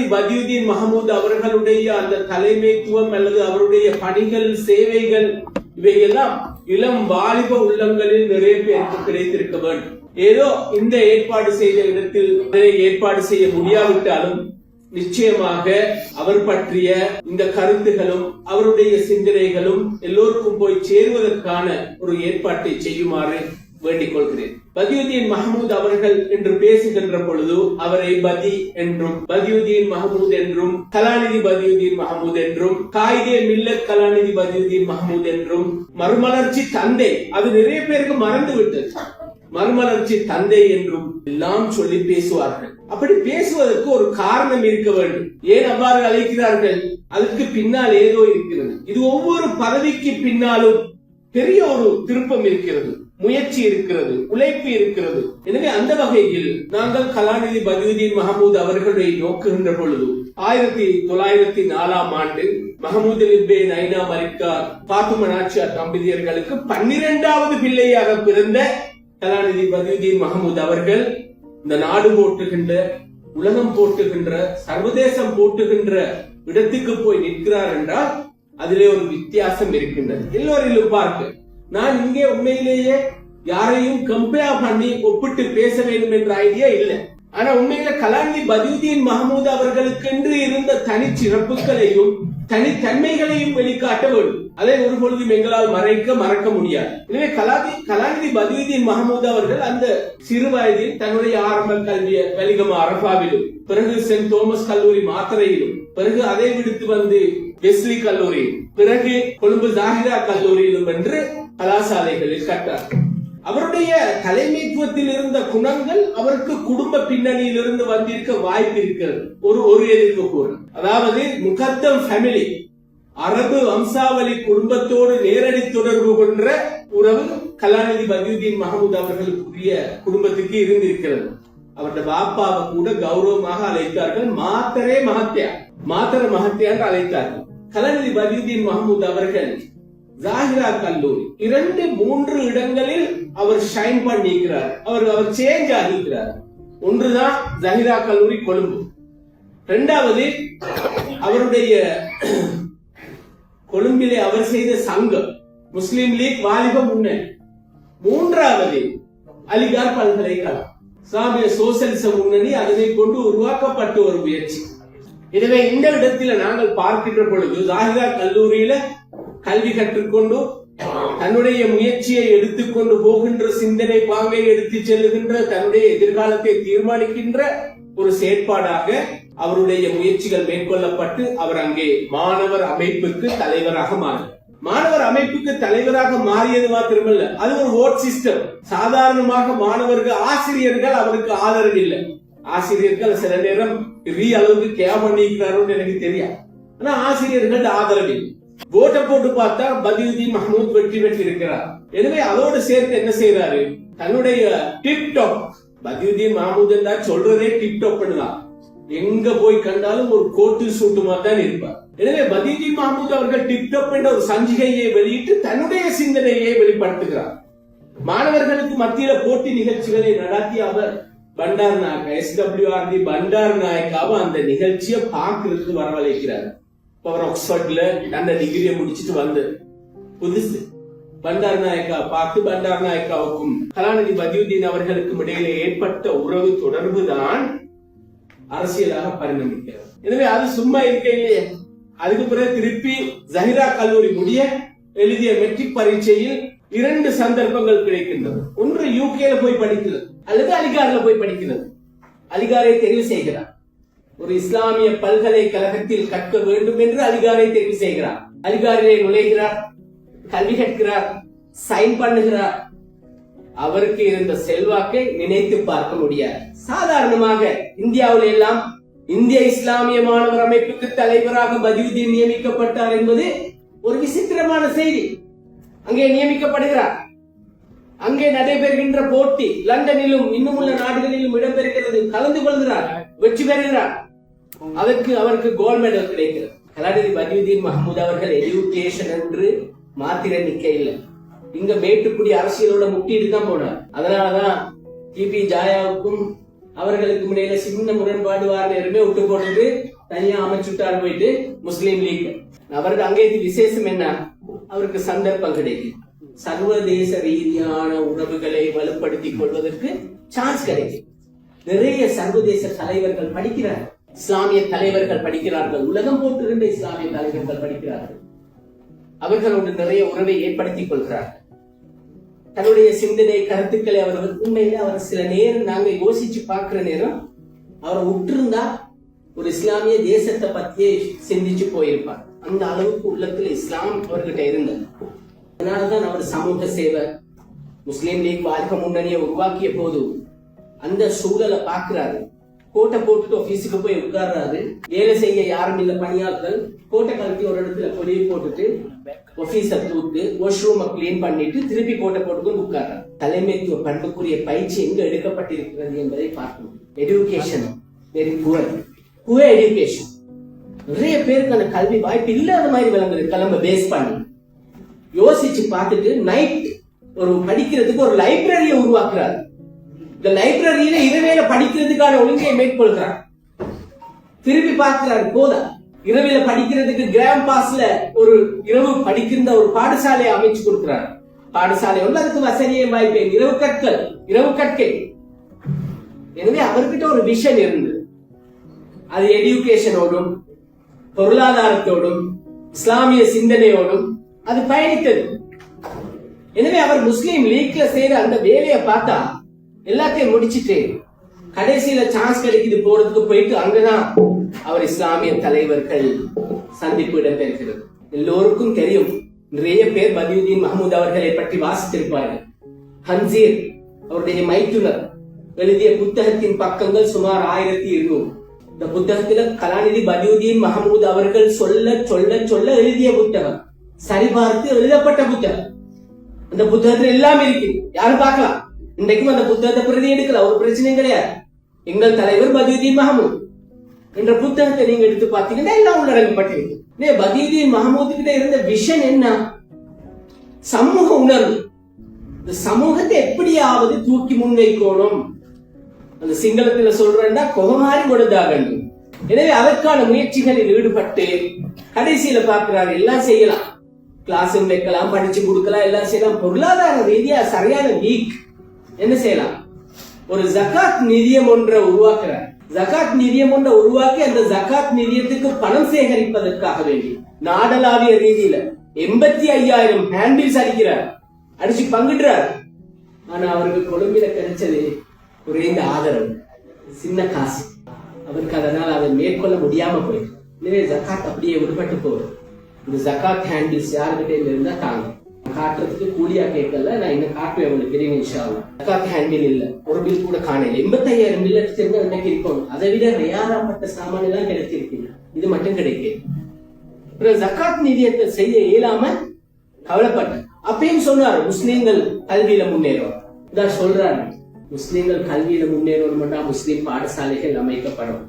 கலாநிதி பதியுதீன் மஹமூத் அவர்களுடைய அந்த தலைமைத்துவம் அல்லது அவருடைய பணிகள், சேவைகள் இவையெல்லாம் இளம் வாலிப உள்ளங்களில் நிறைய பேருக்கு கிடைத்திருக்க வேண்டும். ஏதோ இந்த ஏற்பாடு செய்த இடத்தில் ஏற்பாடு செய்ய முடியாவிட்டாலும் நிச்சயமாக அவர் பற்றிய இந்த கருத்துகளும் அவருடைய சிந்தனைகளும் எல்லோருக்கும் போய் சேருவதற்கான ஒரு ஏற்பாட்டை செய்யுமாறு வேண்டிக் கொள்கிறேன். பதியுதீன் மஹமூத் அவர்கள் என்று பேசுகின்ற பொழுது அவரை பதி என்றும், பதியுதீன் மஹமூத் என்றும், கலாநிதி பதியுதீன் மஹமூத் என்றும், காயிதே மில்லத் கலாநிதி பதியுதீன் மஹமூத் என்றும், மறுமலர்ச்சி தந்தை, அது நிறைய பேருக்கு மறந்து விட்டது, மறுமலர்ச்சி தந்தை என்றும் எல்லாம் சொல்லி பேசுவார்கள். அப்படி பேசுவதற்கு ஒரு காரணம் இருக்க வேண்டும். ஏன் அவ்வாறு அழைக்கிறார்கள்? அதுக்கு பின்னால் ஏதோ இருக்கிறது. இது ஒவ்வொரு பதவிக்கு பின்னாலும் பெரிய ஒரு திருப்பம் இருக்கிறது, முயற்சி இருக்கிறது, உழைப்பு இருக்கிறது. எனவே அந்த வகையில் நாங்கள் கலாநிதி பதியுதீன் மஹமூத் அவர்களை நோக்குகின்ற பொழுது 1904 மஹமூத் அலி நைனா மரிக்கா பாத்துமா நாச்சியார் தம்பதியர்களுக்கு 12வது பிள்ளையாக பிறந்த கலாநிதி பதியுதீன் மஹமூத் அவர்கள் இந்த நாடு போட்டுகின்ற, உலகம் போட்டுகின்ற, சர்வதேசம் போட்டுகின்ற இடத்துக்கு போய் நிற்கிறார் என்றால் அதிலே ஒரு வித்தியாசம் இருக்கின்றது. எல்லோரிலும் பார்க்க நான் இங்கே உண்மையிலேயே யாரையும் கம்பேர் பண்ணி ஒப்பிட்டு பேச வேண்டும் என்ற ஐடியா இல்லை. ஆனா உண்மையில கலாநிதி பதியுதீன் மஹமூத் அவர்களுக்கு என்று இருந்த தனி சிறப்புகளையும் தனித்தன்மைகளையும் வெளிக்காட்ட வேண்டும். அதை ஒரு பொழுதும் எங்களால் மறக்க முடியாது. எனவே கலாநிதி பதியுதீன் மஹமூத் அவர்கள் அந்த சிறு வயதில் தன்னுடைய ஆரம்ப கல்வியை வெலிகம அரபாவிலும், பிறகு சென்ட் தோமஸ் கல்லூரி மாத்தறையிலும், பிறகு அதை விடுத்து வந்து வெஸ்லி கல்லூரியிலும், பிறகு கொழும்பு ஜாகிரா கல்லூரியிலும் என்று கலாசாலைகளில் கற்றார். அவருடைய தலைமைத்துவத்தில் இருந்த குணங்கள் அவருக்கு குடும்ப பின்னணியில் இருந்து வந்திருக்க வாய்ப்பு இருக்கிறது. ஒரு எதிர்ப்பு கூறு, அதாவது முகத்தம் ஃபேமிலி, அரபு வம்சாவளி குடும்பத்தோடு நேரடி தொடர்பு கொண்ட உறவு கலாநிதி பதியுதீன் மஹமூத் அவர்களுக்குரிய குடும்பத்துக்கு இருந்திருக்கிறது. அவருடைய பாப்பாவை கூட கௌரவமாக அழைத்தார்கள், மாத்தர மஹத்தியா என்று அழைத்தார்கள். கலாநிதி பதியுதீன் மஹமூத் அவர்கள் ஜாகிரா கல்லூரி 2-3 இடங்களில் அவர் ஷைன் பண்ணிக்கிறார், அவர் சேஞ்ச் ஆகிக்கிறார். ஒன்றுதான் ஜாகிரா கல்லூரி கொழும்பு, இரண்டாவது அவருடைய கொழும்பிலே அவர் செய்த சங்கம் முஸ்லிம் லீக் வாலிப முன்னணி, மூன்றாவது அலிகார் பல்கலைக்கழகம் இஸ்லாமிய சோசியலிச முன்னணி, அதனை கொண்டு உருவாக்கப்பட்ட ஒரு முயற்சி. எனவே இந்த இடத்தில் நாங்கள் பார்க்கின்ற பொழுது ஜாகிரா கல்லூரியில கல்வி கற்றுக்கொண்டு தன்னுடைய முயற்சியை எடுத்துக்கொண்டு போகின்ற, சிந்தனை பாங்கை எடுத்து செல்லுகின்ற, தன்னுடைய எதிர்காலத்தை தீர்மானிக்கின்ற ஒரு செயற்பாடாக அவருடைய முயற்சிகள் மேற்கொள்ளப்பட்டு அவர் அங்கே மாணவர் அமைப்புக்கு தலைவராக மாறினார். மாணவர் அமைப்புக்கு தலைவராக மாறியது மாத்திரமல்ல, அது ஒரு ஓட் சிஸ்டம். சாதாரணமாக மாணவர்கள், ஆசிரியர்கள் அவருக்கு ஆதரவு இல்லை. ஆசிரியர்கள் சில நேரம் பெரிய அளவுக்கு கேர் பண்ணிக்கிறார்கள் எனக்கு தெரியாது. ஆனா ஆசிரியர்கள் ஆதரவு இல்லை. ஓட்ட போட்டு பார்த்தா பதியுதீன் மஹமூத் வெற்றி பெற்றிருக்கிறார். எனவே அதோடு சேர்த்து என்ன செய்யறாரு, தன்னுடைய டிப்டாப், பதியுதீன் மஹமூத் என்றா சொல்றதே டிப்டாப் தான், எங்க போய் கண்டாலும் ஒரு கோட்டு சூட்டுமா தான் இருப்பார். எனவே பதியுதீன் மஹமூத் அவர்கள் டிப்டாப் என்ற ஒரு சஞ்சிகையை வெளியிட்டு தன்னுடைய சிந்தனையை வெளிப்படுத்துகிறார். மாணவர்களுக்கு மத்தியில போட்டி நிகழ்ச்சிகளை நடத்தி அவர் பண்டார் நாயக்கா, SWRD பண்டார் நாயக்காவை அந்த நிகழ்ச்சியை பார்க்கறதுக்கு வரவழைக்கிறார். அவர் ஆக்ஸ்போர்ட்ல அந்த டிகிரியை முடிச்சுட்டு வந்து புதுசு பண்டார் நாயக்கா பார்த்து, பண்டார் நாயக்காவுக்கும் கலாநிதி பதியுதீன் அவர்களுக்கும் இடையிலே ஏற்பட்ட உறவு தொடர்பு தான் அரசியலாக பரிணமிக்கிறது. எனவே அது சும்மா இருக்க இல்லையே. அதுக்கு பிறகு திருப்பி ஜஹிரா கல்லூரி முடிய எழுதிய மெட்ரிக் பரீட்சையில் 2 சந்தர்ப்பங்கள் கிடைக்கின்றது. ஒன்று யூகேல போய் படிக்கிறது அல்லது அலிகார்ல போய் படிக்கிறது. அலிகாரை தெரிவு செய்கிறார். ஒரு இஸ்லாமிய பல்கலைக்கழகத்தில் கற்க வேண்டும் என்று அலிகாரை தெரிவு செய்கிறார். அலிகாரிலே நுழைகிறார், கல்வி கற்கிறார், சைன் பண்ணுகிறார். அவருக்கு இருந்த செல்வாக்கை நினைத்து பார்க்க முடியாது. சாதாரணமாக இந்தியாவில் எல்லாம் இந்திய இஸ்லாமிய மாணவர் அமைப்புக்கு தலைவராக பதியுதீன் நியமிக்கப்பட்டார் என்பது ஒரு விசித்திரமான செய்தி. அங்கே நியமிக்கப்படுகிறார். அங்கே நடைபெறுகின்ற போட்டி லண்டனிலும் இன்னும் உள்ள நாடுகளிலும் இடம்பெறுகிறது. கலந்து கொள்கிறார், வெற்றி பெறுகிறார். அவருக்கு கோல்ட் மெடல் கிடைக்கிறது. கலாநிதி பதியுதீன் மஹமூத் அவர்கள் எஜுகேஷன் என்று மாத்திர நிக்க இல்லை, இங்க மேட்டுக்குடி அரசியலோட முட்டிட்டு தான் போனார். அதனாலதான் டிபி ஜாயாவுக்கும் அவர்களுக்கு முன்னையில சின்ன முரண்பாடு வார நேரமே விட்டு போட்டு தனியா அமைச்சுட்டாரு போயிட்டு முஸ்லீம் லீக். அவருக்கு அங்கே விசேஷம் என்ன, அவருக்கு சந்தர்ப்பம் கிடைக்கும். சர்வதேச ரீதியான உறவுகளை வலுப்படுத்திக் கொள்வதற்கு சான்ஸ் கிடைக்கும். நிறைய சர்வதேச தலைவர்கள் படிக்கிறார்கள், இஸ்லாமிய தலைவர்கள் படிக்கிறார்கள், உலகம் போட்டிருந்த இஸ்லாமிய தலைவர்கள் படிக்கிறார்கள். அவர்களோடு நிறைய உறவை ஏற்படுத்திக் கொள்கிறார்கள். தன்னுடைய சிந்தனை கருத்துக்களை அவர் உண்மையில அவர் சில நேரம் நாங்க யோசிச்சு பார்க்கிற நேரம் அவரை உற்றிருந்தா ஒரு இஸ்லாமிய தேசத்தை பத்தியே சிந்திச்சு போயிருப்பார். அந்த அளவுக்கு உள்ளத்துல இஸ்லாம் அவர்கிட்ட இருந்தது. அதனாலதான் அவர் சமூக சேவை முஸ்லீம் லீக் வாலிப முன்னணியை உருவாக்கிய போது அந்த சூழலை பாக்குறாரு. கோட்டை போட்டுட்டு ஆபீஸுக்கு போய் உட்கார்றாரு. வேலை செய்ய யாரும் இல்ல பணியாளர்கள். கோட்டை கழட்டி ஒரு இடத்துல கொடியை போட்டுட்டு ஆபீஸ தூத்து வாஷ்ரூமை கிளீன் பண்ணிட்டு திருப்பி கோட்டை போட்டுக்கொண்டு உட்கார்றாரு. தலைமைத்துவ பண்புக்குரிய பயிற்சி எங்க எடுக்கப்பட்டிருக்கிறது என்பதை பார்க்கணும். Education very poor education. நிறைய பேருக்கு அந்த கல்வி வாய்ப்பு இல்லாத மாதிரி விளங்குது. கிளம்ப பேஸ் பண்ணி யோசிச்சு பார்த்துட்டு நைட் ஒரு படிக்கிறதுக்கு ஒரு லைப்ரரியை உருவாக்குறாரு. இந்த லைப்ரரியில இரவேல படிக்கிறதுக்கான ஒழுங்கை மேற்கொள்கிறார். திருப்பி பார்க்கிறார் போதா இரவில படிக்கிறதுக்கு கிராம் பாஸ்ல ஒரு இரவு படிக்கின்ற ஒரு பாடசாலையை அமைச்சு கொடுக்கிறார். பாடசாலை உள்ள அதுக்கு வசதியை வாய்ப்பேன் இரவு கற்கை. எனவே அவர்கிட்ட ஒரு விஷன் இருந்தது. அது எஜுகேஷனோடும் பொருளாதாரத்தோடும் இஸ்லாமிய சிந்தனையோடும் அது பயணித்தது. எனவே அவர் முஸ்லீம் லீக்ல செய்யற அந்த வேலையை பார்த்தா எல்லாத்தையும் முடிச்சுட்டு கடைசியில சான்ஸ் கிடைக்குது போறதுக்கு போயிட்டு அங்கதான் அவர் இஸ்லாமிய தலைவர்கள் சந்திப்பு இடம்பெறுகிறது. எல்லோருக்கும் தெரியும், நிறைய பேர் பதியுதீன் மஹமூத் அவர்களை பற்றி வாசித்திருப்பார்கள். ஹன்சீர் அவருடைய மைத்துனர் எழுதிய புத்தகத்தின் பக்கங்கள் சுமார் 1200. இந்த புத்தகத்துல கலாநிதி பதியுதீன் மஹமூத் அவர்கள் சொல்ல சொல்ல சொல்ல எழுதிய புத்தகம், சரிபார்த்து எழுதப்பட்ட புத்தகம். அந்த புத்தகத்துல எல்லாம் இருக்கு, யாரும் பார்க்கலாம். இன்றைக்கும் அந்த புத்தகத்தை பிரதி எடுக்கலாம், ஒரு பிரச்சனையும் கிடையாது. எங்கள் தலைவர் பதியுதீன் மஹமூத் என்ற புத்தகத்தை நீங்க எடுத்து பார்த்தீங்கன்னா எல்லாம் உள்ளடங்கப்பட்டிருக்கு. பதியுதீன் மஹமூத் கிட்ட இருந்த விஷன் என்ன? சமூக உணர்வு. இந்த சமூகத்தை எப்படியாவது தூக்கி முன்வைக்கணும். அந்த சிங்களத்துல சொல்றேன்னா கொகமாறி கொடுத்தாக. எனவே அதற்கான முயற்சிகளில் ஈடுபட்டு கடைசியில பார்க்கிறாரு எல்லாம் செய்யலாம், கிளாஸும் வைக்கலாம், படிச்சு கொடுக்கலாம், எல்லாம் செய்யலாம். பொருளாதார ரீதியா சரியான வீக். என்ன செய்யலாம்? ஒரு ஜகாத் நிதியம் ஒன்றை உருவாக்குறார். ஜகாத் நிதியம் ஒன்றை உருவாக்கி அந்த ஜகாத் நிதியத்துக்கு பணம் சேகரிப்பதற்காக வேண்டி நாடளாவிய ரீதியில 85,000 ஹேண்டில்ஸ் அடிக்கிறார், அடிச்சு பங்கிடுறார். ஆனா அவருக்கு கொழும்பில கிடைச்சது குறைந்த ஆதரவு, சின்ன காசு. அவருக்கு அதனால் அதை மேற்கொள்ள முடியாம போயிருக்கு. எனவே ஜகாத் அப்படியே விடுபட்டு போகுது. இந்த ஜகாத் ஹேண்டில்ஸ் யாருக்கிட்ட இருந்தா தாங்க காட்டுறதுக்கு கூலியா கேட்கல. நான் இன்னும் காட்டுவேன் உங்களுக்கு தெரியும் இன்ஷா அல்லாஹ். ஜகாத் ஹேண்டில் இல்ல, ஒரு பில் கூட காணல. 85,000 பில் எடுத்திருந்தா இன்னைக்கு இருக்கும். அதை விட தயாராப்பட்ட சாமான் எல்லாம் கிடைச்சிருக்கீங்க, இது மட்டும் கிடைக்கும். ஜகாத் நிதியத்தை செய்ய இயலாம கவலைப்பட்ட. அப்பயும் சொன்னாரு முஸ்லீம்கள் கல்வியில முன்னேறும். இதான் சொல்றாரு, முஸ்லீம்கள் கல்வியில முன்னேறணும்னா முஸ்லீம் பாடசாலைகள் அமைக்கப்படும்.